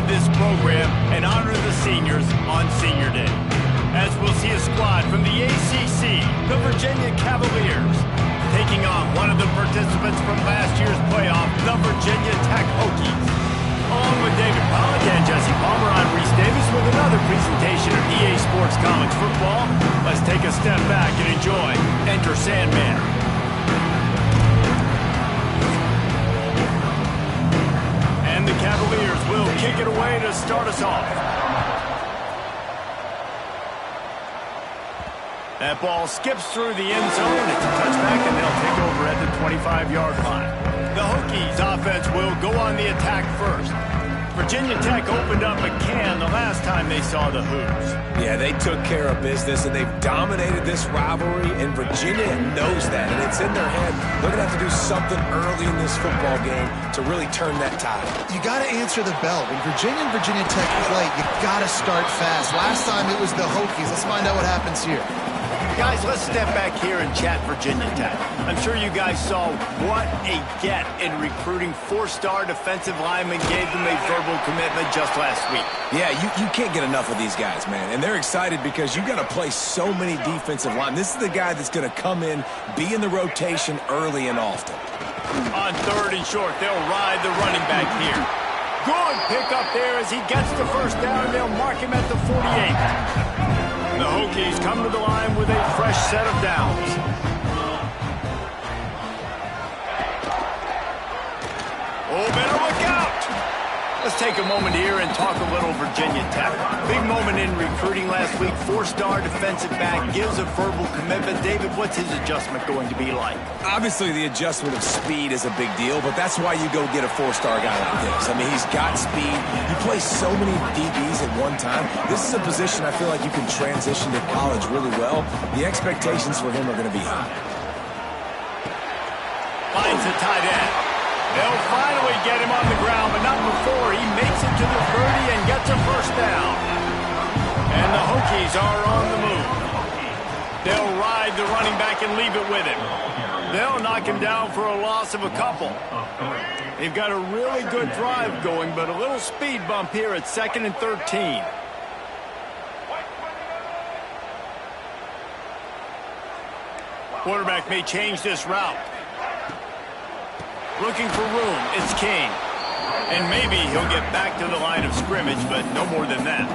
of this program and honor the seniors on Senior Day. As we'll see a squad from the ACC, the Virginia Cavaliers, taking on one of the participants from last year's playoff, the Virginia Tech Hokies. Along with David Pollack and Jesse Palmer, I'm Reese Davis with another presentation of EA Sports College Football. Let's take a step back and enjoy Enter Sandman. And the Cavaliers will kick it away to start us off. That ball skips through the end zone. It's a touchback, and they'll take over at the 25-yard line. The Hokies offense will go on the attack first. Virginia Tech opened up a can the last time they saw the Hoos. Yeah, they took care of business, and they've dominated this rivalry, and Virginia knows that, and it's in their head. They're going to have to do something early in this football game to really turn that tide. You got to answer the bell. When Virginia and Virginia Tech play, you got to start fast. Last time it was the Hokies. Let's find out what happens here. Guys, let's step back here and chat Virginia Tech. I'm sure you guys saw what a get in recruiting. Four-star defensive linemen gave them a verbal commitment just last week. Yeah, you can't get enough of these guys, man. And they're excited because you got to play so many defensive line. This is the guy that's going to come in, be in the rotation early and often. On third and short, they'll ride the running back here. Good pickup there as he gets the first down, and they'll mark him at the 48. The Hokies come to the line with a fresh set of downs. Oh, better look out! Let's take a moment here and talk a little Virginia Tech. Big moment in recruiting last week. Four-star defensive back gives a verbal commitment. David, what's his adjustment going to be like? Obviously, the adjustment of speed is a big deal, but that's why you go get a four-star guy like this. I mean, he's got speed. You play so many DBs at one time. This is a position I feel like you can transition to college really well. The expectations for him are going to be high. Finds the tight end. They'll finally get him on the ground, but not before he makes it to the 30 and gets a first down. And the Hokies are on the move. They'll ride the running back and leave it with him. They'll knock him down for a loss of a couple. They've got a really good drive going, but a little speed bump here at 2nd and 13. Quarterback may change this route. Looking for room, it's King. And maybe he'll get back to the line of scrimmage, but no more than that.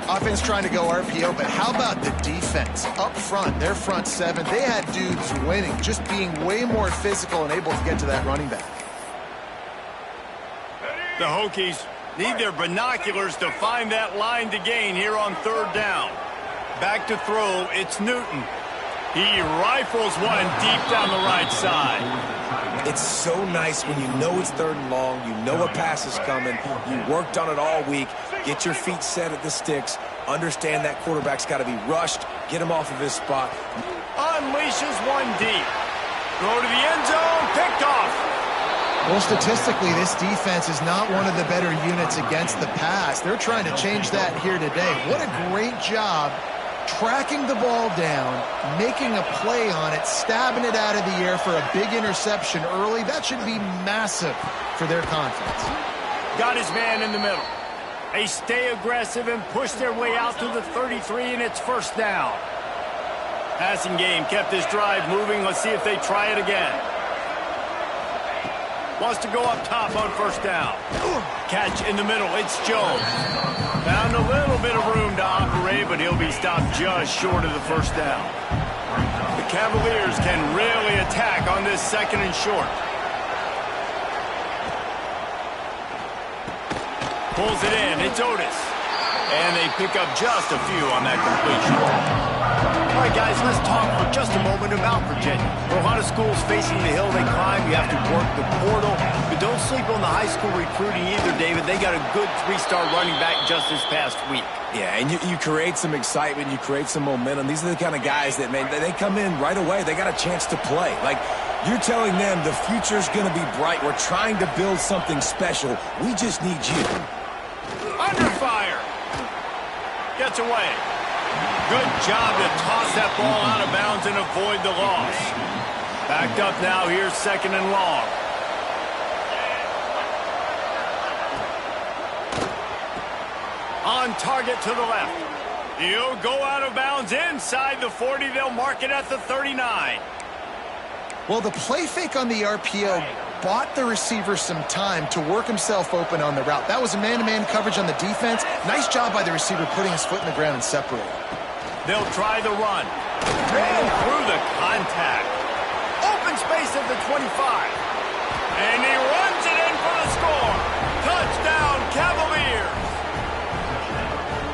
Offense trying to go RPO, but how about the defense? Up front, their front seven, they had dudes winning, just being way more physical and able to get to that running back. The Hokies need their binoculars to find that line to gain here on third down. Back to throw, it's Newton. He rifles one deep down the right side. It's so nice when you know it's third and long, you know a pass is coming, you worked on it all week, get your feet set at the sticks, understand that quarterback's got to be rushed, get him off of his spot. Unleashes one deep. Throw to the end zone, picked off. Well, statistically, this defense is not one of the better units against the pass. They're trying to change that here today. What a great job tracking the ball down, making a play on it, stabbing it out of the air for a big interception early. That should be massive for their confidence. Got his man in the middle. They stay aggressive and push their way out to the 33, and it's first down. Passing game kept this drive moving. Let's see if they try it again. Wants to go up top on first down. Catch in the middle. It's Jones. Found a little bit of room to operate, but he'll be stopped just short of the first down. The Cavaliers can really attack on this 2nd and short. Pulls it in. It's Otis. And they pick up just a few on that completion. All right, guys, let's talk for just a moment about Virginia. For a lot of schools facing the hill they climb, you have to work the portal. But don't sleep on the high school recruiting either, David. They got a good 3-star running back just this past week. Yeah, and you create some excitement, you create some momentum. These are the kind of guys that, man, they come in right away. They got a chance to play. Like, you're telling them the future's going to be bright. We're trying to build something special. We just need you. Under fire. Gets away. Good job to toss that ball out of bounds and avoid the loss. Backed up now, here's 2nd and long. On target to the left. He'll go out of bounds inside the 40. They'll mark it at the 39. Well, the play fake on the RPO bought the receiver some time to work himself open on the route. That was a man-to-man coverage on the defense. Nice job by the receiver putting his foot in the ground and separating. They'll try the run. Ran through the contact. Open space at the 25. And he runs it in for the score. Touchdown, Cavaliers.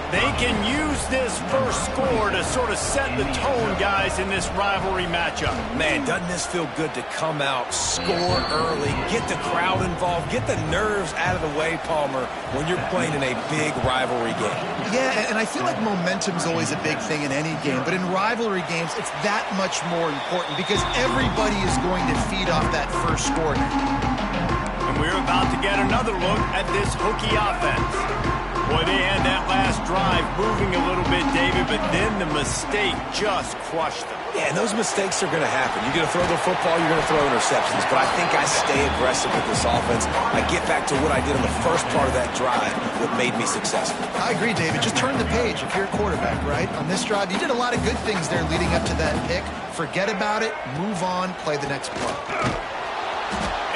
They can use this first score to sort of set the tone, guys, in this rivalry matchup. Man, doesn't this feel good to come out, score early, get the crowd involved, get the nerves out of the way, Palmer, when you're playing in a big rivalry game. Yeah, and I feel like momentum's always a big thing in any game, but in rivalry games, it's that much more important because everybody is going to feed off that first score. And we're about to get another look at this Hokie offense. Boy, they had that last drive moving a little bit, David, but then the mistake just crushed them. Yeah, and those mistakes are going to happen. You're going to throw the football, you're going to throw interceptions. But I think I stay aggressive with this offense. I get back to what I did in the first part of that drive that made me successful. I agree, David. Just turn the page if you're a quarterback, right? On this drive, you did a lot of good things there leading up to that pick. Forget about it, move on, play the next play.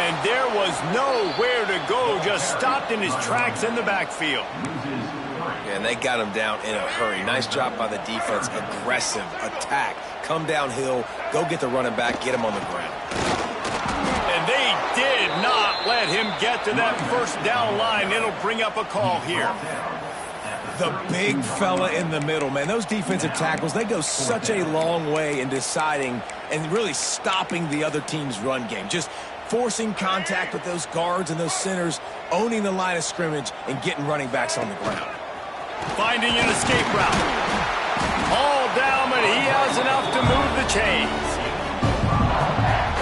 And there was nowhere to go, just stopped in his tracks in the backfield. Yeah, and they got him down in a hurry. Nice job by the defense. Aggressive attack. Come downhill, go get the running back, get him on the ground. And they did not let him get to that first down line. It'll bring up a call here. The big fella in the middle, man. Those defensive tackles, they go such a long way in deciding and really stopping the other team's run game. Just forcing contact with those guards and those centers, owning the line of scrimmage, and getting running backs on the ground. Finding an escape route. All down, but he has enough to move the chains.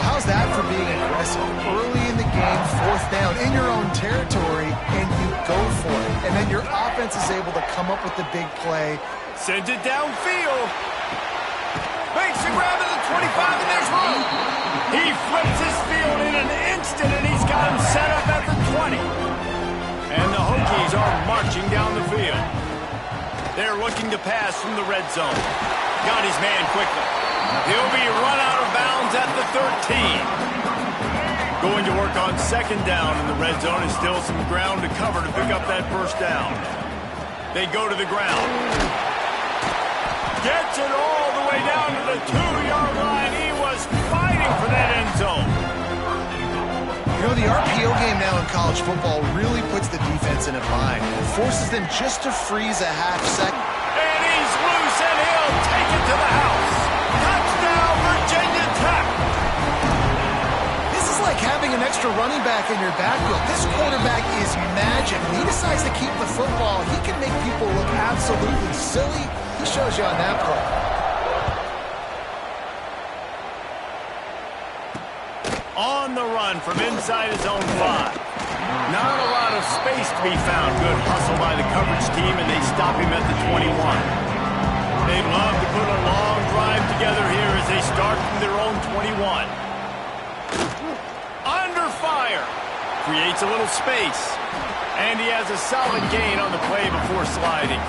How's that for being aggressive? Early in the game, fourth down, in your own territory, and you go for it. And then your offense is able to come up with the big play. Sends it downfield. Makes the grab at the 25, and there's room. He flips his field in an instant, and he's got him set up at the 20. And the Hokies are marching down the field. They're looking to pass from the red zone. Got his man quickly. He'll be run out of bounds at the 13. Going to work on second down in the red zone, and still some ground to cover to pick up that first down. They go to the ground. Gets it all the way down to the 2-yard line. He was fighting for that end zone. You know, the RPO game now in college football really puts the defense in a bind. It forces them just to freeze a half second. And he's loose, and he'll take it to the house. Touchdown, Virginia Tech. This is like having an extra running back in your backfield. This quarterback is magic. When he decides to keep the football, he can make people look absolutely silly. He shows you on that play. On the run from inside his own 5. Not a lot of space to be found. Good hustle by the coverage team, and they stop him at the 21. They'd love to put a long drive together here as they start from their own 21. Under fire. Creates a little space. And he has a solid gain on the play before sliding.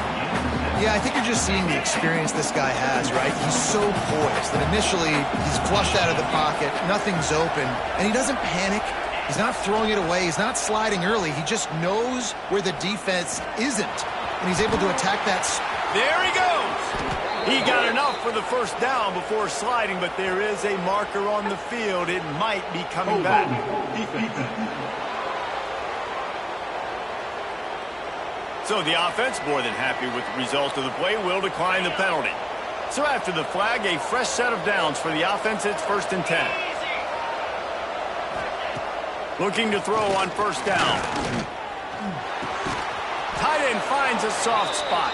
Yeah, I think you're just seeing the experience this guy has, right? He's so poised that initially he's flushed out of the pocket, nothing's open, and he doesn't panic. He's not throwing it away. He's not sliding early. He just knows where the defense isn't, and he's able to attack that. There he goes. He got enough for the first down before sliding, but there is a marker on the field. It might be coming back. So the offense, more than happy with the result of the play, will decline the penalty. So after the flag, a fresh set of downs for the offense. It's 1st and 10. Looking to throw on first down. Tight end finds a soft spot.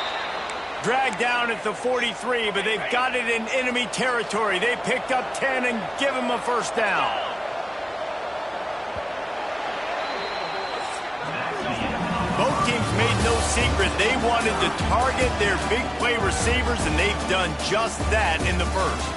Dragged down at the 43, but they've got it in enemy territory. They picked up 10 and give him a first down. Both teams made no secret. They wanted to target their big play receivers, and they've done just that in the first.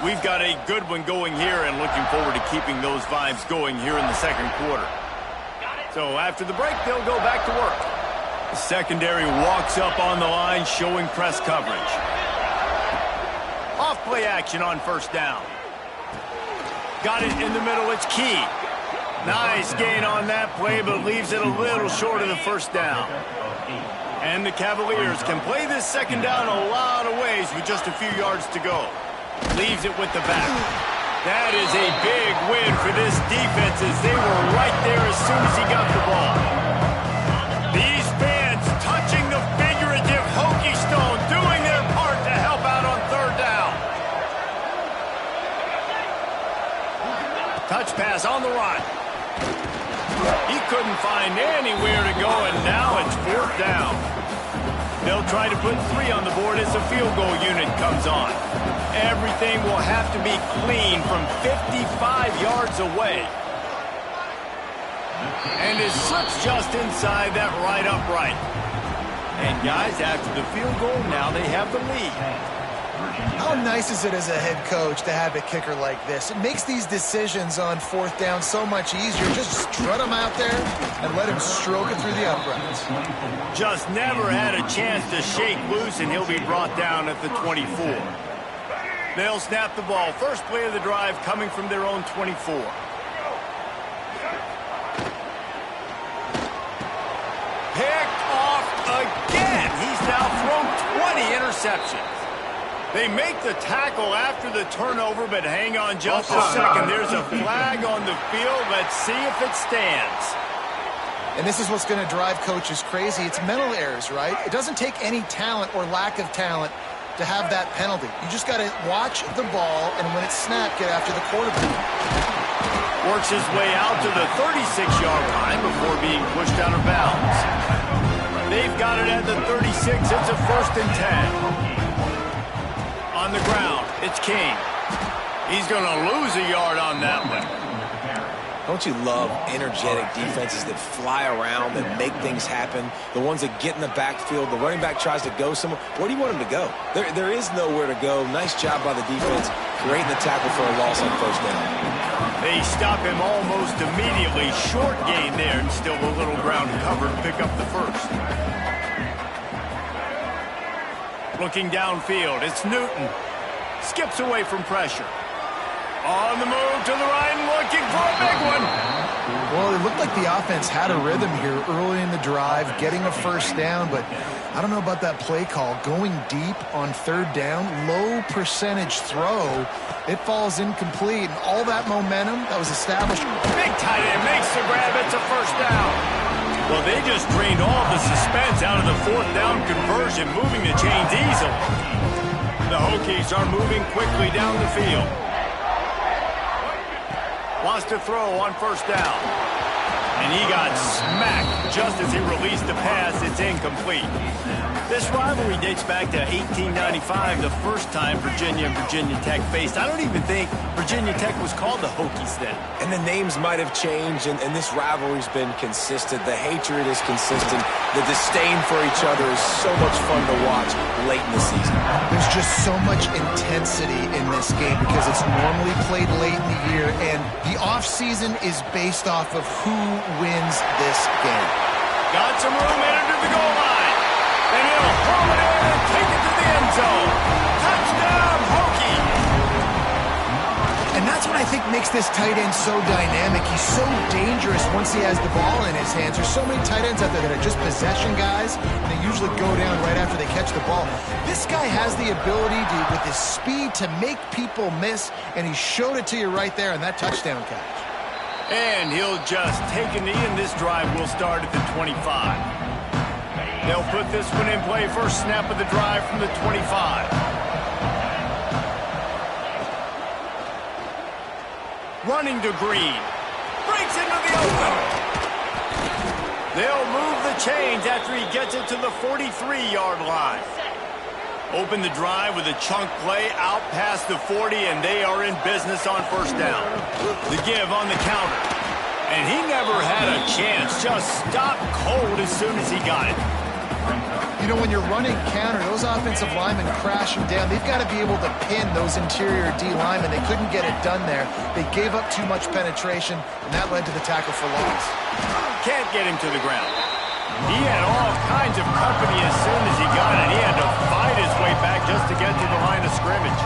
We've got a good one going here and looking forward to keeping those vibes going here in the second quarter. So after the break, they'll go back to work. The secondary walks up on the line, showing press coverage. Off-play action on first down. Got it in the middle. It's Key. Nice gain on that play, but leaves it a little short of the first down. And the Cavaliers can play this second down a lot of ways with just a few yards to go. Leaves it with the back. That is a big win for this defense as they were right there as soon as he got the ball. These fans touching the figurative Hokie Stone, doing their part to help out on third down. Touch pass on the run. He couldn't find anywhere to go, and now it's fourth down. They'll try to put 3 on the board as the field goal unit comes on. Everything will have to be clean from 55 yards away. And it slips just inside that right upright. And guys, after the field goal, now they have the lead. How nice is it as a head coach to have a kicker like this? It makes these decisions on fourth down so much easier. Just strut him out there and let him stroke it through the uprights. Just never had a chance to shake loose, and he'll be brought down at the 24. They'll snap the ball. First play of the drive coming from their own 24. Picked off again. He's now thrown 20 interceptions. They make the tackle after the turnover, but hang on just a second. There's a flag on the field. Let's see if it stands. And this is what's going to drive coaches crazy. It's mental errors, right? It doesn't take any talent or lack of talent to have that penalty. You just got to watch the ball, and when it's snapped, get after the quarterback. Works his way out to the 36-yard line before being pushed out of bounds. They've got it at the 36. It's a 1st and 10. On the ground, it's King. He's going to lose a yard on that one. Don't you love energetic defenses that fly around, that make things happen? The ones that get in the backfield, the running back tries to go somewhere. Where do you want him to go? There is nowhere to go. Nice job by the defense, creating the tackle for a loss on first down. They stop him almost immediately. Short gain there, and still a little ground covered. Pick up the first. Looking downfield, it's Newton. Skips away from pressure. On the move to the right and looking for a big one. Well, it looked like the offense had a rhythm here early in the drive, getting a first down, but I don't know about that play call. Going deep on third down, low percentage throw, it falls incomplete, and all that momentum that was established. Big tight end makes the grab. It's a first down. Well, they just drained all the suspense out of the fourth down conversion, moving the chains easily. The Hokies are moving quickly down the field. Wants to throw on first down. And he got smacked just as he released the pass. It's incomplete. This rivalry dates back to 1895, the first time Virginia and Virginia Tech faced. I don't even think Virginia Tech was called the Hokies then. And the names might have changed, and this rivalry's been consistent. The hatred is consistent. The disdain for each other is so much fun to watch late in the season. There's just so much intensity in this game because it's normally played late in the year, and the offseason is based off of who wins this game. Got some room in under the goal line. And he'll haul it in and take it to the end zone. Touchdown, Hokie! And that's what I think makes this tight end so dynamic. He's so dangerous once he has the ball in his hands. There's so many tight ends out there that are just possession guys, and they usually go down right after they catch the ball. This guy has the ability to, with his speed, to make people miss, and he showed it to you right there in that touchdown catch. And he'll just take a knee, and this drive will start at the 25. They'll put this one in play. First snap of the drive from the 25. Running to Green. Breaks into the open. They'll move the chains after he gets it to the 43-yard line. Open the drive with a chunk play out past the 40, and they are in business on first down. The give on the counter. And he never had a chance. Just stopped cold as soon as he got it. You know, when you're running counter, those offensive linemen crashing down, they've got to be able to pin those interior D linemen. They couldn't get it done there. They gave up too much penetration, and that led to the tackle for loss. Can't get him to the ground. He had all kinds of company as soon as he got it. He had to fight his way back just to get to the line of scrimmage.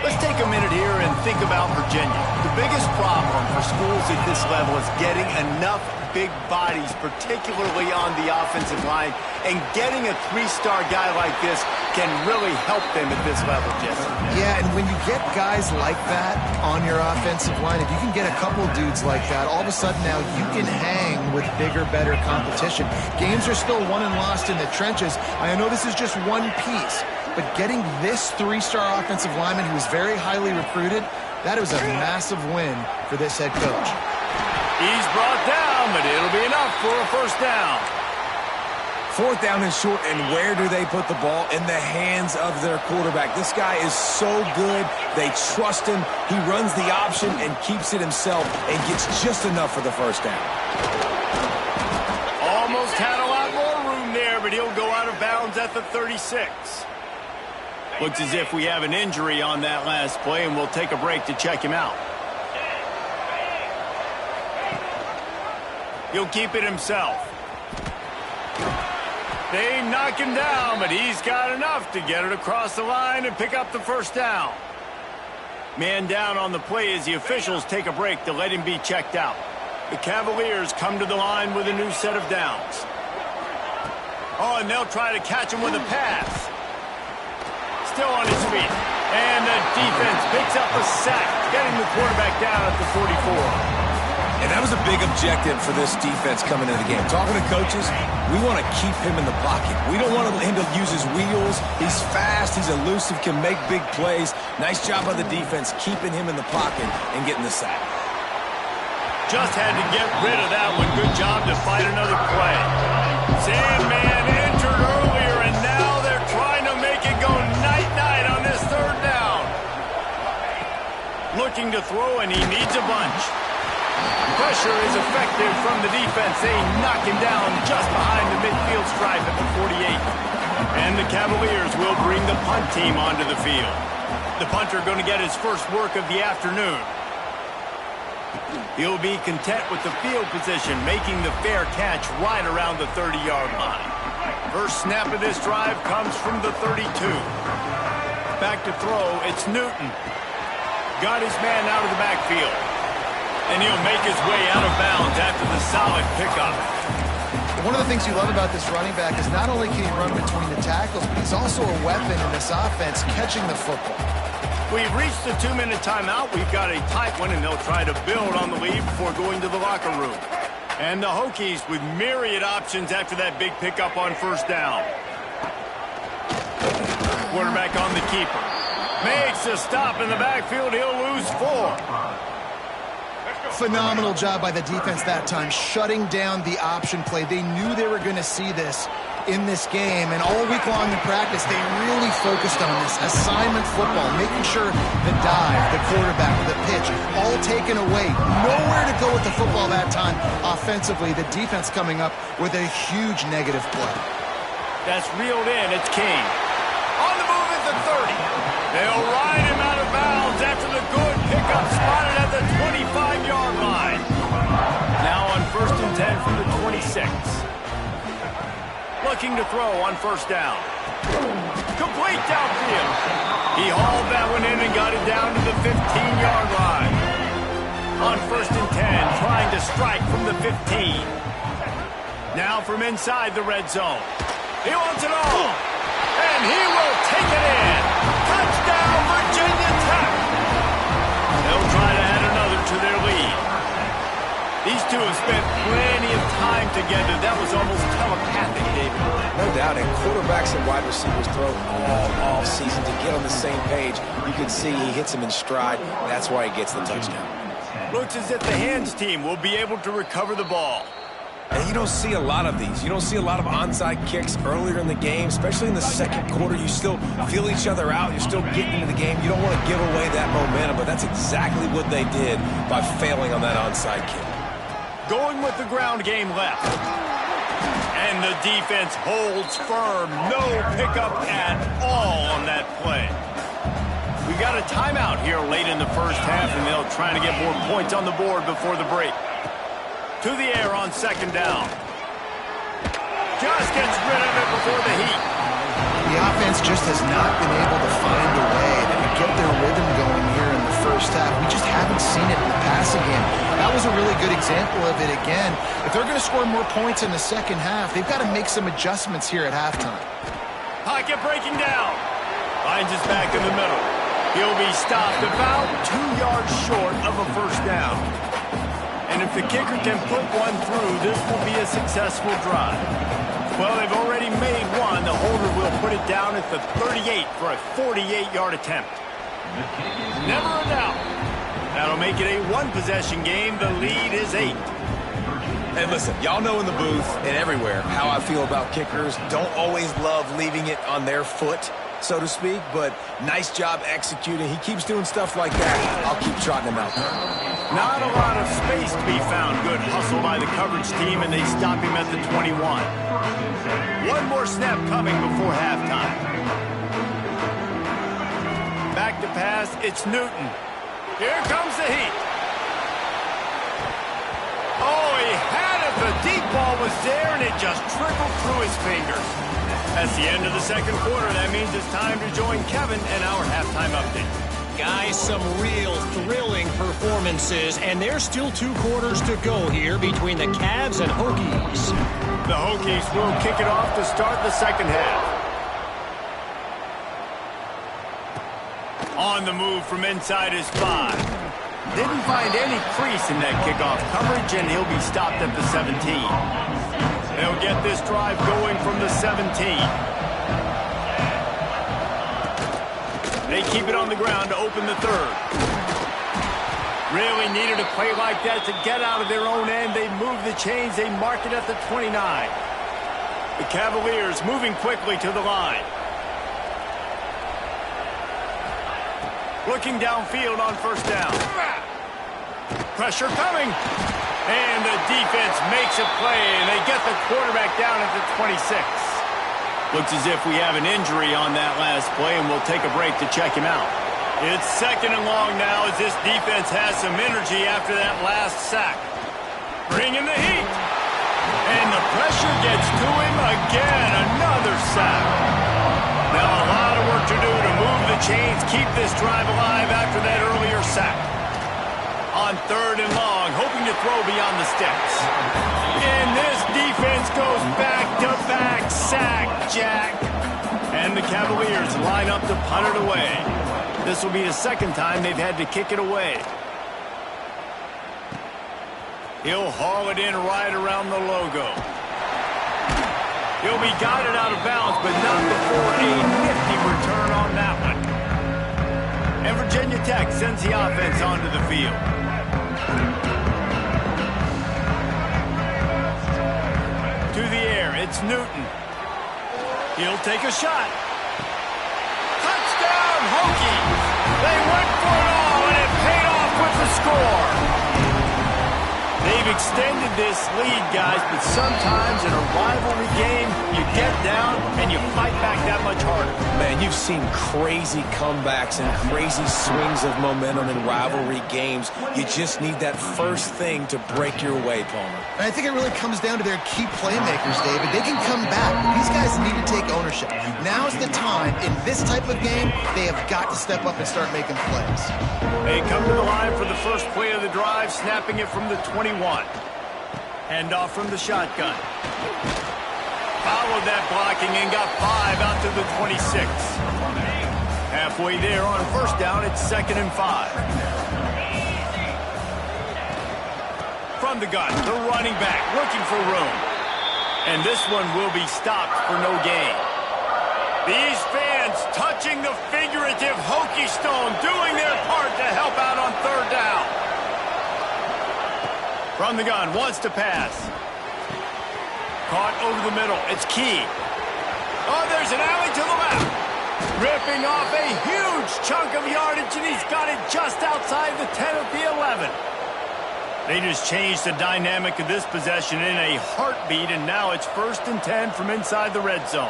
Let's take a minute here and think about Virginia. The biggest problem for schools at this level is getting enough big bodies, particularly on the offensive line, and getting a three-star guy like this can really help them at this level, Jesse. Yeah, and when you get guys like that on your offensive line, if you can get a couple dudes like that, all of a sudden now you can hang with bigger, better competition. Games are still won and lost in the trenches. I know this is just one piece, but getting this three-star offensive lineman who was very highly recruited, that was a massive win for this head coach. He's brought down, but it'll be enough for a first down. 4th down and short, and where do they put the ball? In the hands of their quarterback. This guy is so good. They trust him. He runs the option and keeps it himself and gets just enough for the first down. Almost had a lot more room there, but he'll go out of bounds at the 36. Looks as if we have an injury on that last play, and we'll take a break to check him out. He'll keep it himself. They knock him down, but he's got enough to get it across the line and pick up the first down. Man down on the play as the officials take a break to let him be checked out. The Cavaliers come to the line with a new set of downs. Oh, and they'll try to catch him with a pass. Still on his feet. And the defense picks up a sack, getting the quarterback down at the 44. And that was a big objective for this defense coming into the game. Talking to coaches, we want to keep him in the pocket. We don't want him to use his wheels. He's fast, he's elusive, can make big plays. Nice job by the defense keeping him in the pocket and getting the sack. Just had to get rid of that one. Good job to fight another play. Sandman entered earlier, and now they're trying to make it go night-night on this 3rd down. Looking to throw, and he needs a bunch. Pressure is effective from the defense. They knock him down just behind the midfield stripe at the 48. And the Cavaliers will bring the punt team onto the field. The punter going to get his first work of the afternoon. He'll be content with the field position, making the fair catch right around the 30-yard line. First snap of this drive comes from the 32. Back to throw, it's Newton. Got his man out of the backfield. And he'll make his way out of bounds after the solid pickup. One of the things you love about this running back is not only can he run between the tackles, but he's also a weapon in this offense catching the football. We've reached the 2-minute timeout. We've got a tight one, and they'll try to build on the lead before going to the locker room. And the Hokies with myriad options after that big pickup on first down. Quarterback on the keeper. Makes a stop in the backfield. He'll lose 4. Phenomenal job by the defense that time, shutting down the option play. They knew they were going to see this in this game, and all week long in practice, they really focused on this assignment football, making sure the dive, the quarterback, the pitch, all taken away. Nowhere to go with the football that time. Offensively, the defense coming up with a huge negative play. That's reeled in. It's King. On the move at the 30. They'll ride him out of bounds after the good pickup spotted at the 25-yard line. Now on 1st and 10 from the 26. Looking to throw on first down. Complete downfield. He hauled that one in and got it down to the 15-yard line. On 1st and 10, trying to strike from the 15. Now from inside the red zone. He wants it all. And he will take it in. Touchdown, Virginia Tech. They'll try to add another to their lead. These two have spent plenty of time together. That was almost telepathic, David. No doubt, and quarterbacks and wide receivers throw all off-season to get on the same page. You can see he hits him in stride. That's why he gets the touchdown. Looks as if the hands team will be able to recover the ball. And you don't see a lot of these. You don't see a lot of onside kicks earlier in the game, especially in the second quarter. You still feel each other out. You're still getting into the game. You don't want to give away that momentum, but that's exactly what they did by failing on that onside kick. Going with the ground game left. And the defense holds firm. No pickup at all on that play. We got a timeout here late in the first half, and they'll try to get more points on the board before the break. To the air on second down. Just gets rid of it before the heat. The offense just has not been able to find a way to get their rhythm going here in the first half. We just haven't seen it in the passing game. That was a really good example of it again. If they're going to score more points in the second half, they've got to make some adjustments here at halftime. Pocket breaking down. Finds his back in the middle. He'll be stopped about 2 yards short of a first down. And if the kicker can put one through, this will be a successful drive. Well, they've already made one. The holder will put it down at the 38 for a 48-yard attempt. Never a doubt. That'll make it a one-possession game. The lead is 8. And listen, y'all know in the booth and everywhere how I feel about kickers. Don't always love leaving it on their foot, so to speak, but nice job executing. He keeps doing stuff like that. I'll keep trotting him out there. Not a lot of space to be found. Good hustle by the coverage team, and they stop him at the 21. One more snap coming before halftime. Back to pass, it's Newton. Here comes the heat. Oh, he had it. The deep ball was there, and it just trickled through his fingers. That's the end of the second quarter. That means it's time to join Kevin and our halftime update. Guys, some real thrilling performances, and there's still 2 quarters to go here between the Cavs and Hokies. The Hokies will kick it off to start the second half. On the move from inside his 5. Didn't find any crease in that kickoff coverage, and he'll be stopped at the 17. They'll get this drive going from the 17. They keep it on the ground to open the third. Really needed a play like that to get out of their own end. They move the chains. They mark it at the 29. The Cavaliers moving quickly to the line. Looking downfield on first down. Pressure coming. And the defense makes a play, and they get the quarterback down at the 26. Looks as if we have an injury on that last play, and we'll take a break to check him out. It's second and long now as this defense has some energy after that last sack. Bringing the heat. And the pressure gets to him again. Another sack. Now a lot of work to do to move the chains, keep this drive alive after that earlier sack. On third and long, hoping to throw beyond the sticks. And this defense goes back-to-back sack, Jack. And the Cavaliers line up to punt it away. This will be the second time they've had to kick it away. He'll haul it in right around the logo. He'll be guided out of bounds, but not before a nifty return on that one. And Virginia Tech sends the offense onto the field. To the air, it's Newton. He'll take a shot. Touchdown, Hokies! They went for it all, and it paid off with the score. They've extended this lead, guys, but sometimes in a rivalry game, you get down and you fight back that much harder. Man, you've seen crazy comebacks and crazy swings of momentum in rivalry games. You just need that first thing to break your way, Palmer. And I think it really comes down to their key playmakers, David. They can come back. These guys need to take ownership. Now's the time. In this type of game, they have got to step up and start making plays. They come to the line for the first play of the drive, snapping it from the 21. Hand off from the shotgun. Followed that blocking and got 5 out to the 26. Halfway there on first down, it's 2nd and 5. From the gun, the running back looking for room. And this one will be stopped for no gain. These fans touching the figurative Hokie Stone, doing their part to help out on third down. From the gun, wants to pass. Caught over the middle. It's Key. Oh, there's an alley to the left. Ripping off a huge chunk of yardage, and he's got it just outside the 10 of the 11. They just changed the dynamic of this possession in a heartbeat, and now it's 1st and 10 from inside the red zone.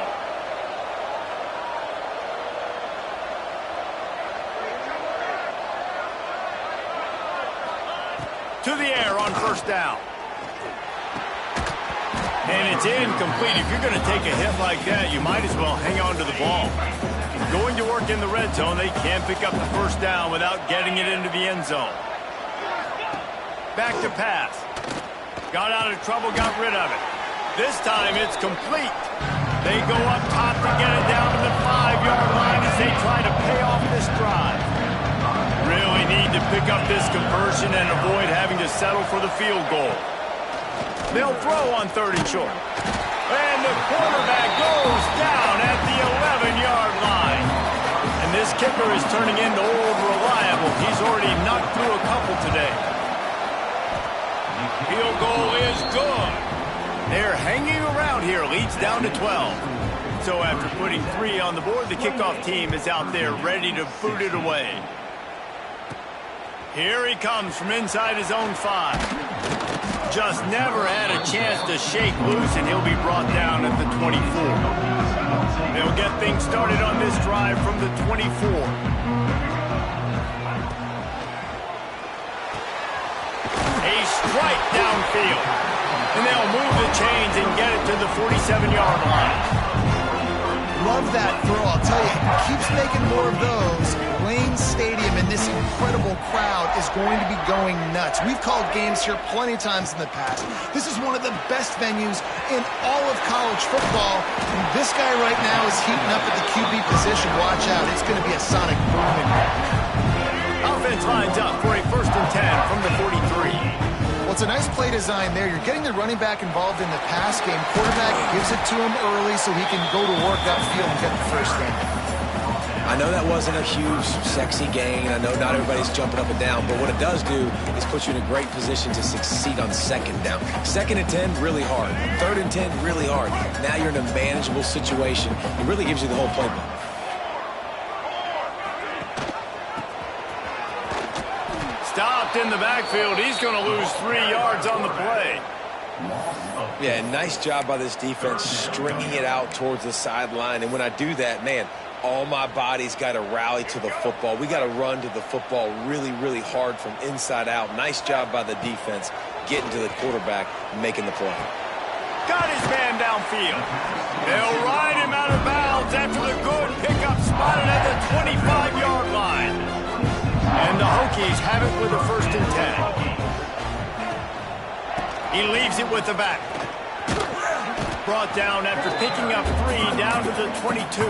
To the air on 1st down. And it's incomplete. If you're going to take a hit like that, you might as well hang on to the ball. Going to work in the red zone, they can't pick up the 1st down without getting it into the end zone. Back to pass. Got out of trouble, got rid of it. This time it's complete. They go up top to get it down to the 5-yard line as they try to pay off this drive. Really need to pick up this conversion and avoid having to settle for the field goal. They'll throw on 3rd and short. And the quarterback goes down at the 11-yard line. And this kicker is turning into old reliable. He's already knocked through a couple today. Field goal is good. They're hanging around here. Leads down to 12. So after putting 3 on the board, the kickoff team is out there ready to boot it away. Here he comes from inside his own 5. Just never had a chance to shake loose, and he'll be brought down at the 24. They'll get things started on this drive from the 24. A strike downfield. And they'll move the chains and get it to the 47-yard line. Love that throw. I'll tell you, keeps making more of those. Lane Stadium and this incredible crowd is going to be going nuts. We've called games here plenty of times in the past. This is one of the best venues in all of college football. And this guy right now is heating up at the QB position. Watch out. It's going to be a sonic boom in here. Offense lines up for a 1st and 10 from the 43. Well, it's a nice play design there. You're getting the running back involved in the pass game. Quarterback gives it to him early so he can go to work upfield and get the 1st down. I know that wasn't a huge, sexy gain. I know not everybody's jumping up and down, but what it does do is put you in a great position to succeed on 2nd down. 2nd and 10, really hard. 3rd and 10, really hard. Now you're in a manageable situation. It really gives you the whole playbook. Stopped in the backfield. He's going to lose 3 yards on the play. Yeah, nice job by this defense stringing it out towards the sideline. And when I do that, man, all my body's got to rally to the football. We got to run to the football really, really hard from inside out. Nice job by the defense getting to the quarterback and making the play. Got his man downfield. They'll ride him out of bounds after the good pickup spotted at the 25-yard line. And the Hokies have it with a 1st and 10. He leaves it with the back. Brought down after picking up 3 down to the 22.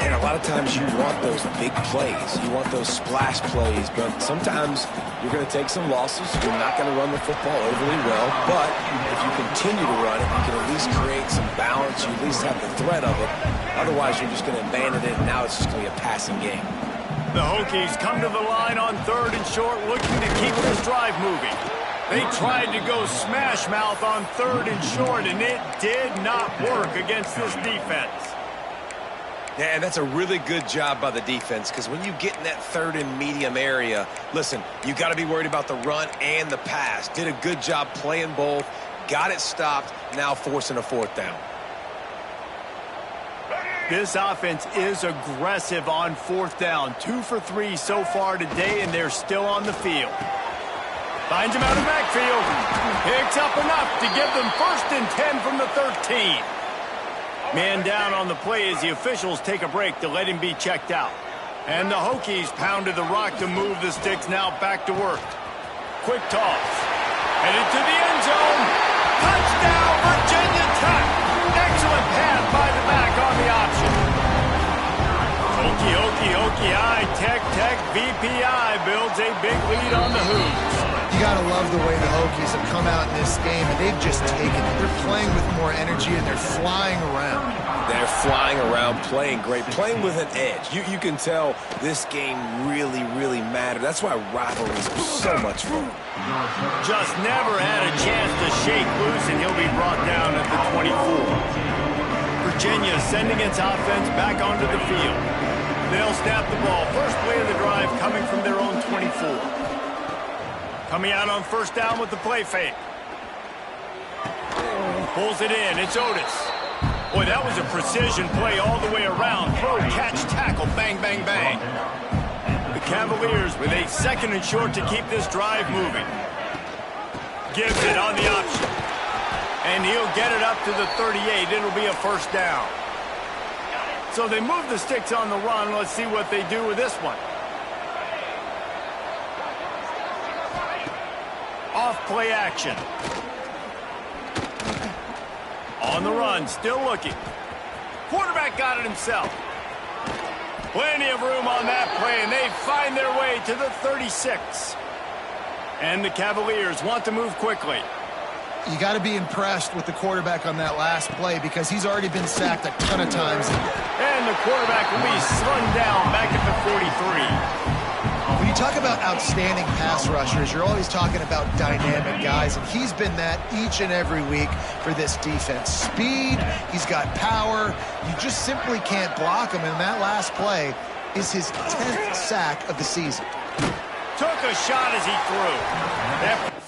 And a lot of times you want those big plays. You want those splash plays, but sometimes you're going to take some losses. You're not going to run the football overly well, but if you continue to run it, you can at least create some balance. You at least have the threat of it. Otherwise, you're just going to abandon it, and now it's just going to be a passing game. The Hokies come to the line on 3rd and short, looking to keep this drive moving. They tried to go smash mouth on 3rd and short, and it did not work against this defense. Yeah, and that's a really good job by the defense, because when you get in that 3rd and medium area, listen, you got to be worried about the run and the pass. Did a good job playing both, got it stopped, now forcing a 4th down. This offense is aggressive on 4th down. 2 for 3 so far today, and they're still on the field. Finds him out of the backfield. Picks up enough to give them 1st and 10 from the 13. Man down on the play as the officials take a break to let him be checked out. And the Hokies pounded the rock to move the sticks, now back to work. Quick toss. Headed to the end zone. Touchdown, Virginia Tech. Excellent pass by the back on the option. Hokie, Tech, VPI builds a big lead on the Hoops. You got to love the way the Hokies have come out in this game, and they've just taken it. They're playing with more energy, and they're flying around. They're flying around, playing great, playing with an edge. You can tell this game really, really mattered. That's why rivalries are so much fun. Just never had a chance to shake loose, and he'll be brought down at the 24. Virginia sending its offense back onto the field. They'll snap the ball. First play of the drive coming from their own 24. Coming out on first down with the play fake. Pulls it in. It's Otis. Boy, that was a precision play all the way around. Throw, catch, tackle, bang, bang, bang. The Cavaliers with a second and short to keep this drive moving. Gives it on the option. And he'll get it up to the 38. It'll be a first down. So they move the sticks on the run. Let's see what they do with this one. Off play action. On the run, still looking. Quarterback got it himself. Plenty of room on that play, and they find their way to the 36. And the Cavaliers want to move quickly. You got to be impressed with the quarterback on that last play because he's already been sacked a ton of times. And the quarterback will be slung down back at the 43. When you talk about outstanding pass rushers, you're always talking about dynamic guys, and he's been that each and every week for this defense. Speed, he's got power. You just simply can't block him, and that last play is his 10th sack of the season. Took a shot as he threw.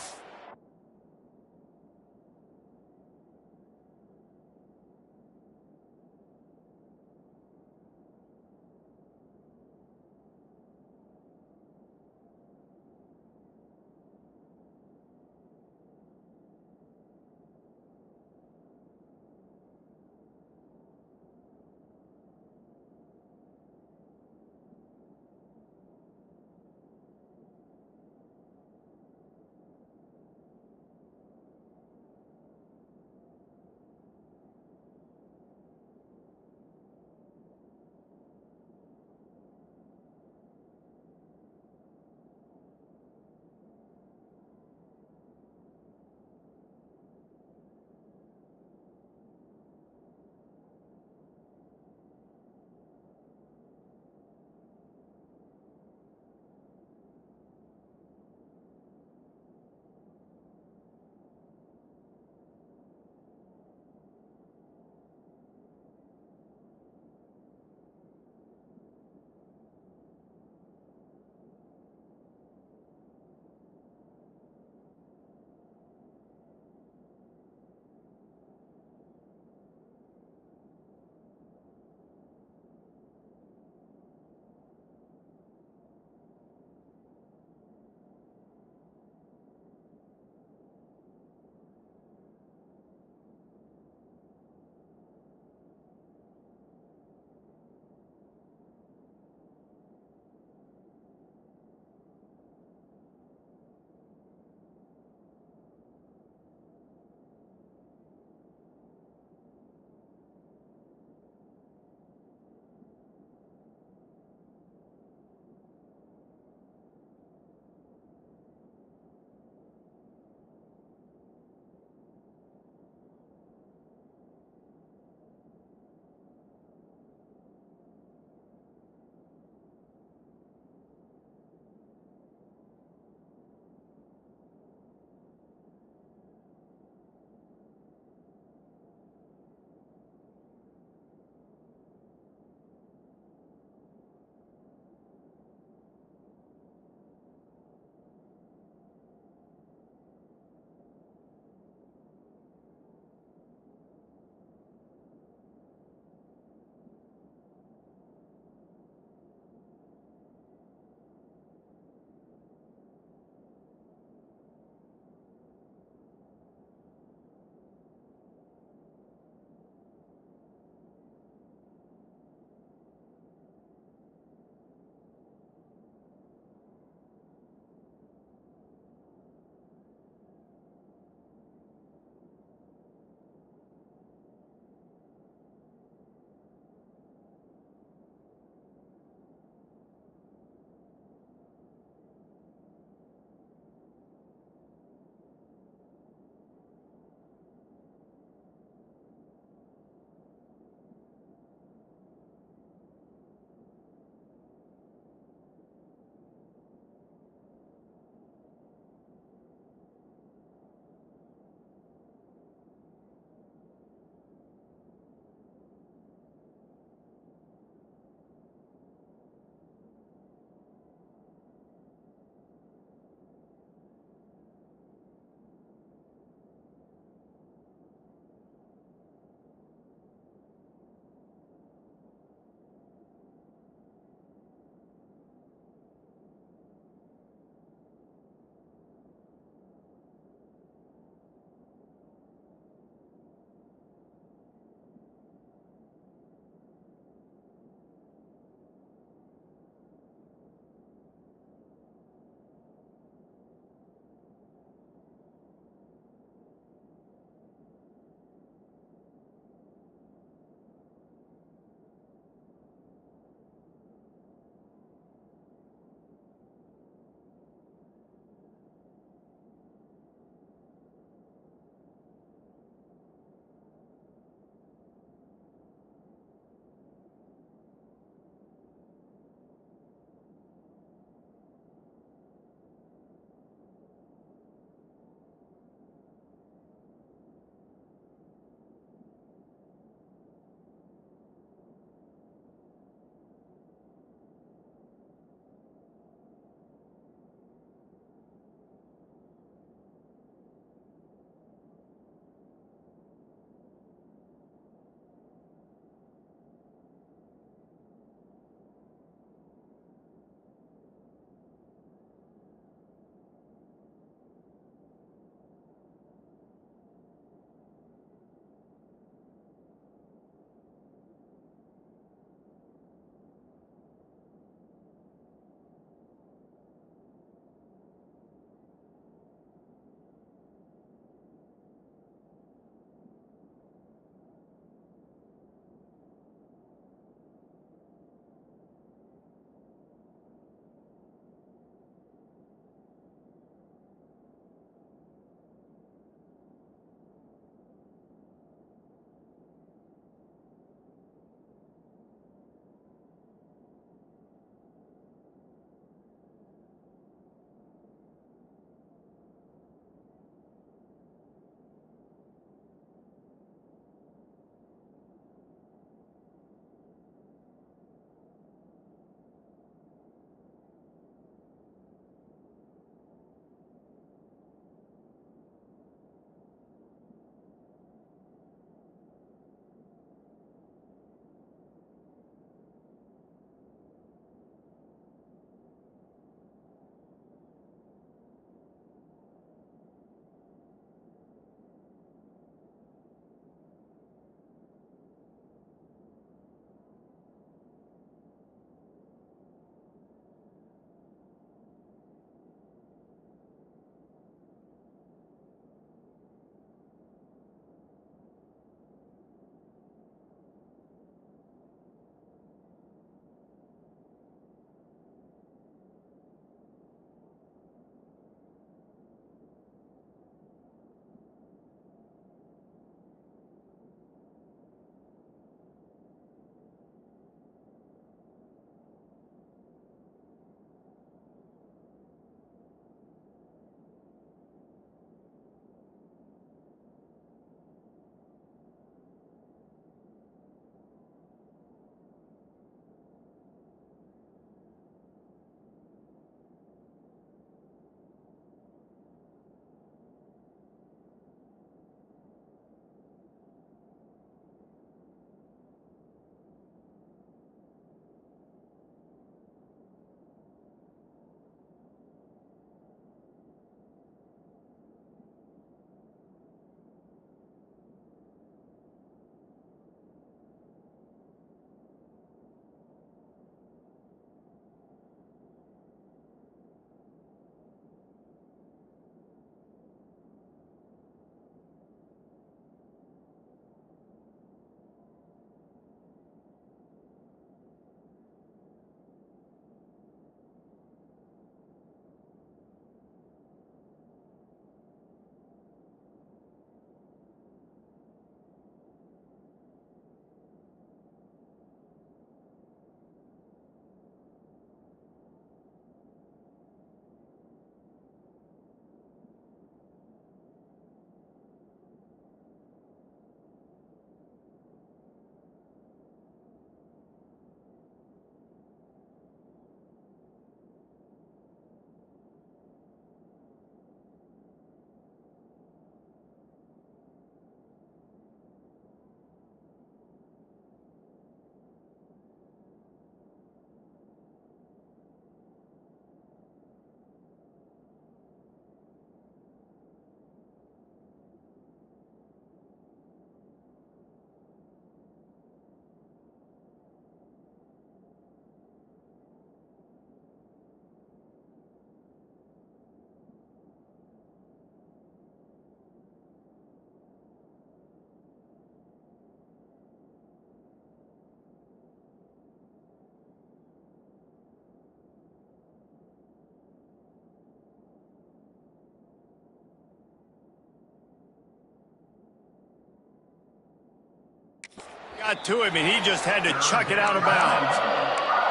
got to him, and he just had to chuck it out of bounds.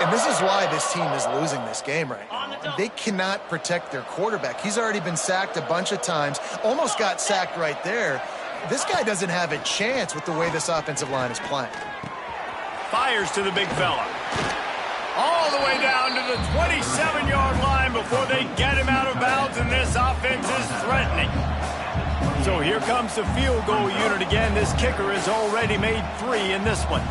And this is why this team is losing this game right now. They cannot protect their quarterback. He's already been sacked a bunch of times, almost got sacked right there. This guy doesn't have a chance with the way this offensive line is playing. Fires to the big fella. All the way down to the 27-yard line before they get him out of bounds, and this offense is threatening. So here comes the field goal unit again. This kicker has already made 3 in this one.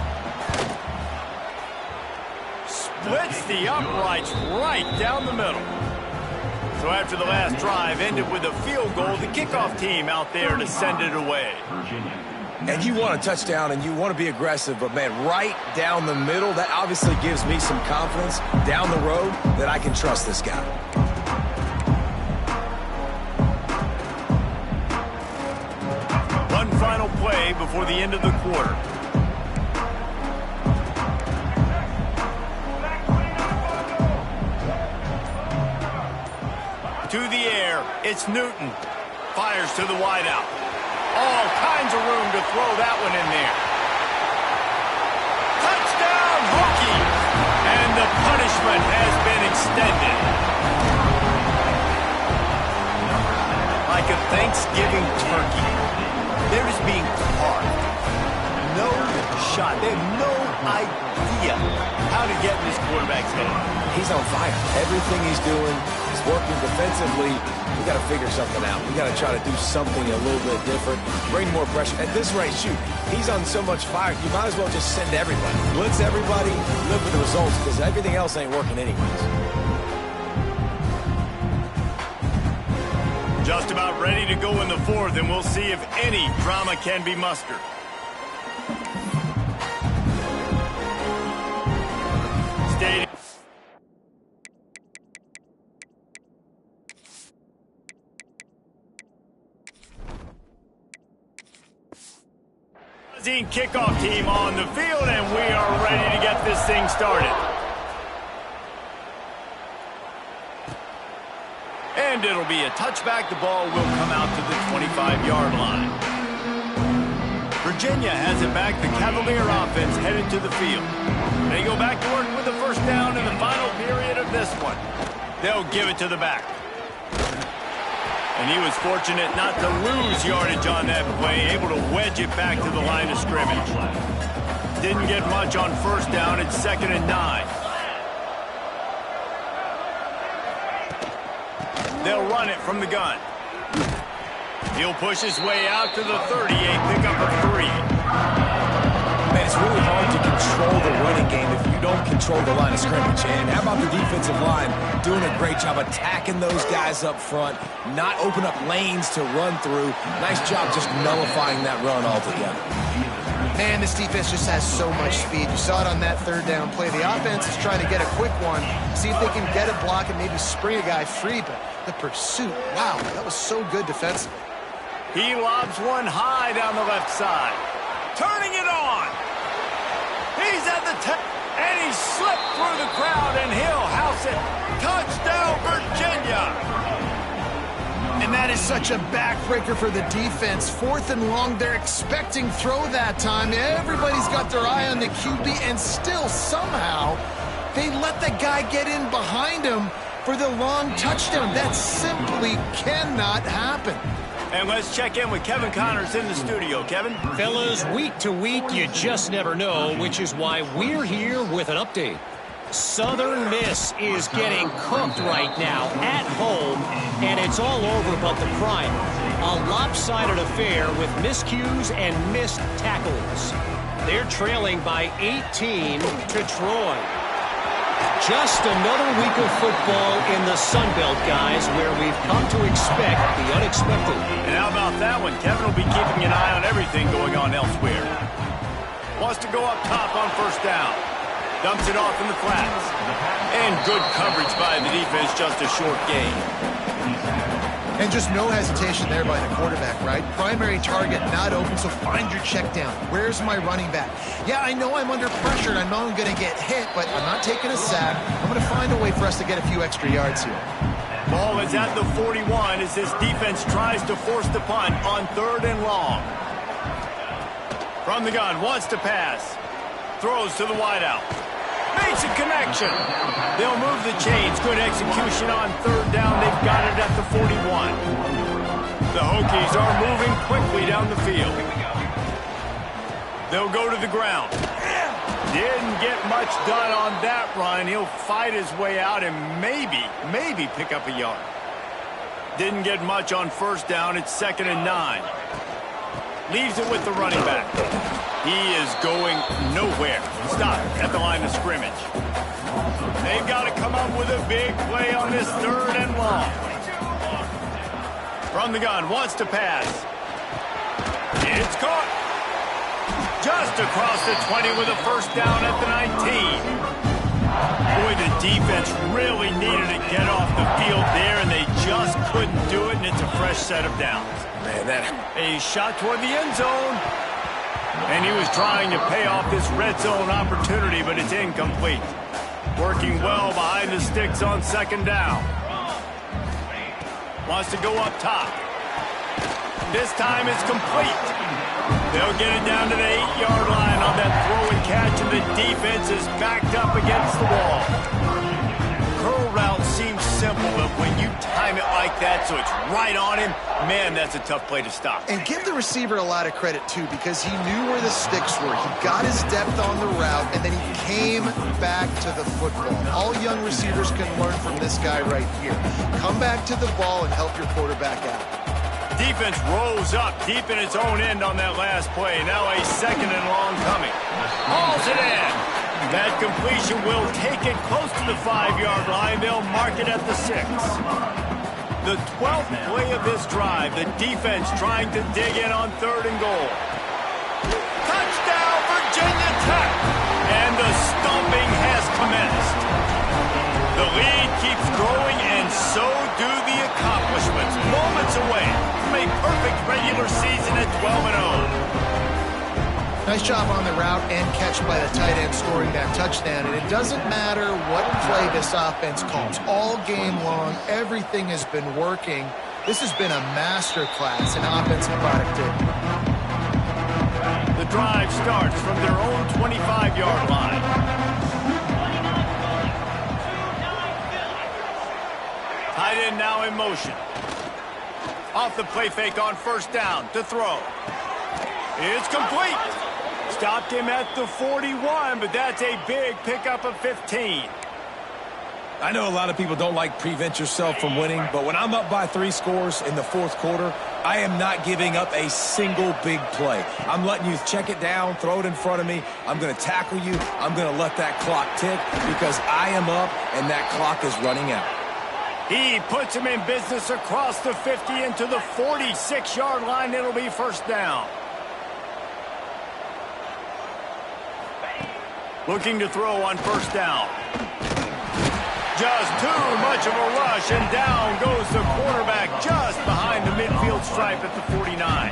Splits the uprights right down the middle. So after the last drive ended with a field goal, the kickoff team out there to send it away. And you want a touchdown and you want to be aggressive, but man, right down the middle, that obviously gives me some confidence down the road that I can trust this guy. One final play before the end of the quarter. To the air, it's Newton. Fires to the wideout. All kinds of room to throw that one in there. Touchdown, Hokie! And the punishment has been extended. Like a Thanksgiving turkey. They're just being carved. No shot. They have no idea how to get in this quarterback's head. He's on fire. Everything he's doing is working defensively. We got to figure something out. We got to try to do something a little bit different. Bring more pressure. At this rate, shoot, he's on so much fire. You might as well just send everybody. Blitz everybody, live with the results, because everything else ain't working anyways. Just about ready to go in the fourth, and we'll see if any drama can be mustered. Stadium. Kickoff team on the field, and we are ready to get this thing started. And it'll be a touchback. The ball will come out to the 25-yard line. Virginia has it back. The Cavalier offense headed to the field. They go back to work with the first down in the final period of this one. They'll give it to the back. And he was fortunate not to lose yardage on that play, able to wedge it back to the line of scrimmage. Didn't get much on first down. It's 2nd and 9. They'll run it from the gun. He'll push his way out to the 38, pick up a 3. Man, it's really hard to control the running game if you don't control the line of scrimmage. And how about the defensive line doing a great job attacking those guys up front, not open up lanes to run through. Nice job just nullifying that run altogether. Man, this defense just has so much speed. You saw it on that 3rd down play. The offense is trying to get a quick one, see if they can get a block and maybe spring a guy free, but the pursuit, wow, that was so good defensively. He lobs one high down the left side. Turning it on. He's at the 10, and he slipped through the crowd, and he'll house it. Touchdown, Virginia. And that is such a backbreaker for the defense. 4th and long, they're expecting throw that time. Everybody's got their eye on the QB, and still somehow they let the guy get in behind him for the long touchdown. That simply cannot happen. And let's check in with Kevin Connors in the studio. Kevin? Fellas, week to week, you just never know, which is why we're here with an update. Southern Miss is getting cooked right now at home, and it's all over but the crying. A lopsided affair with miscues and missed tackles. They're trailing by 18 to Troy. Just another week of football in the Sun Belt, guys, where we've come to expect the unexpected. And how about that one? Kevin will be keeping an eye on everything going on elsewhere. Wants to go up top on first down. Dumps it off in the flats. And good coverage by the defense, just a short gain. And just no hesitation there by the quarterback, right? Primary target not open, so find your check down. Where's my running back? Yeah, I know I'm under pressure, and I know I'm going to get hit, but I'm not taking a sack. I'm going to find a way for us to get a few extra yards here. Ball is at the 41 as this defense tries to force the punt on 3rd and long. From the gun, wants to pass. Throws to the wideout. Makes a connection. They'll move the chains. Good execution on third down. They've got it at the 41. The Hokies are moving quickly down the field. They'll go to the ground. Didn't get much done on that run. He'll fight his way out and maybe pick up a yard. Didn't get much on first down. It's 2nd and 9. Leaves it with the running back. He is going nowhere. Stop at the line of scrimmage. They've got to come up with a big play on this 3rd and long. From the gun, wants to pass. It's caught. Just across the 20 with a first down at the 19. Boy, the defense really needed to get off the field there, and they just couldn't do it, and it's a fresh set of downs. Man, that... A shot toward the end zone. And he was trying to pay off this red zone opportunity, but it's incomplete. Working well behind the sticks on 2nd down. Wants to go up top. This time it's complete. They'll get it down to the 8-yard line on that throw and catch, and the defense is backed up against the wall. Curl route seems simple, but when you time it like that so it's right on him, man, that's a tough play to stop. And give the receiver a lot of credit, too, because he knew where the sticks were. He got his depth on the route, and then he came back to the football. All young receivers can learn from this guy right here. Come back to the ball and help your quarterback out. Defense rolls up deep in its own end on that last play. Now a 2nd and long coming. Hauls it in. That completion will take it close to the 5-yard line. They'll mark it at the 6. The 12th play of this drive. The defense trying to dig in on 3rd and goal. Touchdown, Virginia Tech! And the stomping has commenced. The lead keeps growing, and so do the accomplishments. Moments away from a perfect regular season at 12-0. Nice job on the route and catch by the tight end scoring that touchdown. And it doesn't matter what play this offense calls. All game long, everything has been working. This has been a masterclass in offensive productivity. The drive starts from their own 25-yard line. Tight end now in motion. Off the play fake on first down to throw. It's complete. Stopped him at the 41, but that's a big pickup of 15. I know a lot of people don't like prevent yourself from winning, but when I'm up by 3 scores in the 4th quarter, I am not giving up a single big play. I'm letting you check it down, throw it in front of me. I'm going to tackle you. I'm going to let that clock tick because I am up and that clock is running out. He puts him in business across the 50 into the 46-yard line. It'll be first down. Looking to throw on first down. Just too much of a rush, and down goes the quarterback just behind the midfield stripe at the 49.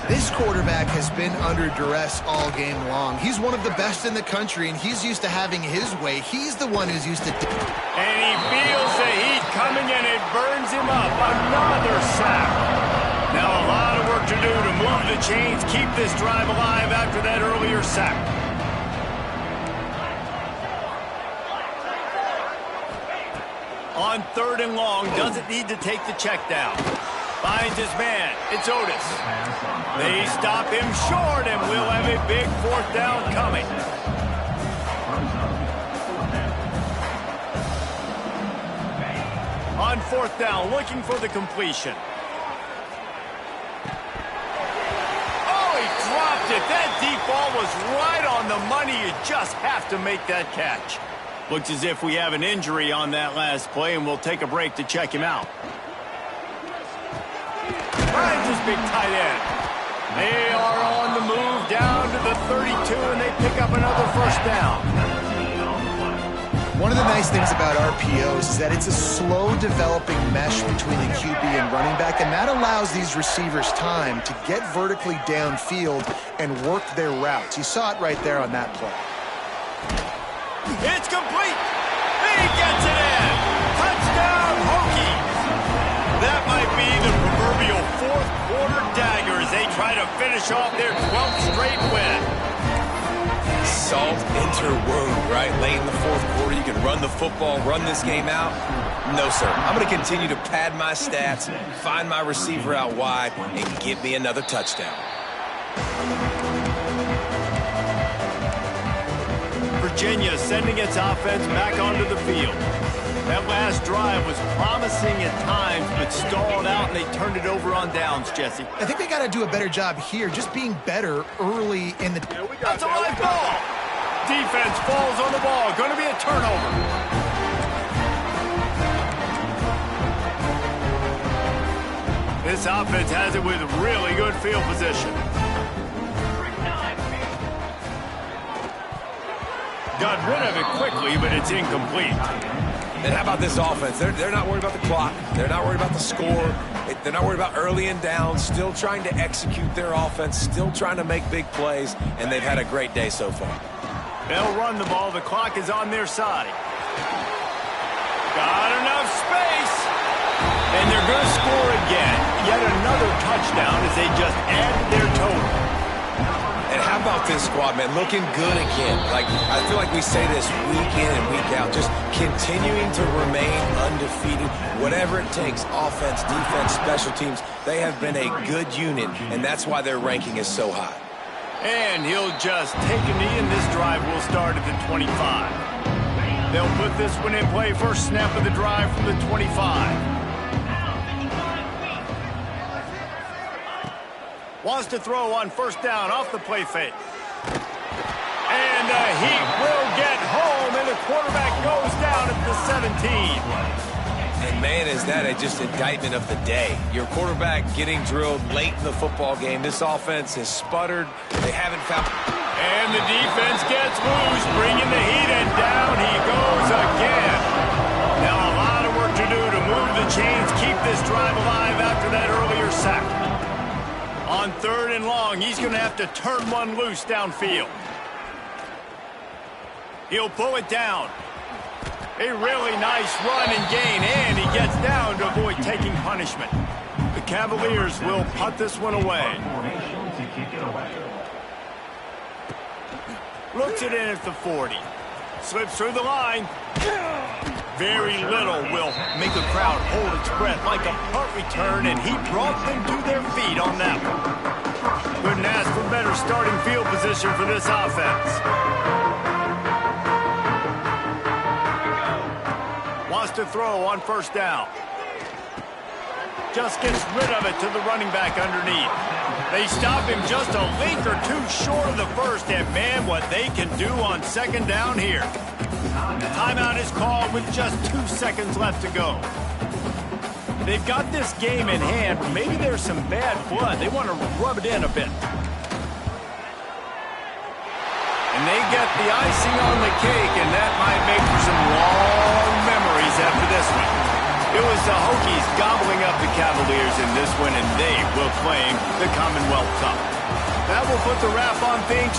This quarterback has been under duress all game long. He's one of the best in the country, and he's used to having his way. He's the one who's used to... And he feels the heat coming, and it burns him up. Another sack. Now a lot of work to do to move the chains, keep this drive alive after that earlier sack. On 3rd and long, doesn't need to take the check down. Finds his man. It's Otis. They stop him short, and we'll have a big 4th down coming. On 4th down, looking for the completion. Oh, he dropped it. That deep ball was right on the money. You just have to make that catch. Looks as if we have an injury on that last play, and we'll take a break to check him out. Finds his big tight end. They are on the move down to the 32, and they pick up another first down. One of the nice things about RPOs is that it's a slow-developing mesh between the QB and running back, and that allows these receivers time to get vertically downfield and work their routes. You saw it right there on that play. It's complete. He gets it in. Touchdown, Hokies. That might be the proverbial 4th quarter dagger as they try to finish off their 12th straight win. salt into her wound, right? Late in the fourth quarter, you can run the football, run this game out. No, sir. I'm going to continue to pad my stats, find my receiver out wide, and get me another touchdown. Virginia sending its offense back onto the field. That last drive was promising at times, but stalled out, and they turned it over on downs, Jesse. I think they got to do a better job here, just being better early in the... That's a live ball. Defense falls on the ball. Going to be a turnover. This offense has it with really good field position. Got rid of it quickly, but it's incomplete. And how about this offense? They're not worried about the clock. They're not worried about the score. They're not worried about early and down. Still trying to execute their offense. Still trying to make big plays. And they've had a great day so far. They'll run the ball. The clock is on their side. Got enough space. And they're going to score again. Yet another touchdown as they just added their total. And how about this squad, man? Looking good again. Like, I feel like we say this week in and week out. Just continuing to remain undefeated. Whatever it takes, offense, defense, special teams, they have been a good unit, and that's why their ranking is so high. And he'll just take a knee, and this drive will start at the 25. They'll put this one in play. First snap of the drive from the 25. Wants to throw on first down off the play fake. And he will get home, and the quarterback goes down at the 17. And, man, is that just indictment of the day. Your quarterback getting drilled late in the football game. This offense has sputtered. They haven't found... And the defense gets loose, bringing the heat, and down he goes again. Now a lot of work to do to move the chains, keep this drive alive after that earlier sack. On 3rd and long, he's going to have to turn one loose downfield. He'll pull it down. A really nice run and gain, and he gets down to avoid taking punishment. The Cavaliers will punt this one away. Looks it in at the 40. Slips through the line. Very little will make a crowd hold its breath like a punt return, and he brought them to their feet on that one. Couldn't ask for better starting field position for this offense. Wants to throw on first down. Just gets rid of it to the running back underneath. They stop him just a length or two short of the first, and man, what they can do on second down here. Timeout is called with just 2 seconds left to go. They've got this game in hand, but maybe there's some bad blood. They want to rub it in a bit. And they get the icing on the cake, and that might make for some long memories after this one. It was the Hokies gobbling up the Cavaliers in this one, and they will claim the Commonwealth Cup. That will put the wrap on things.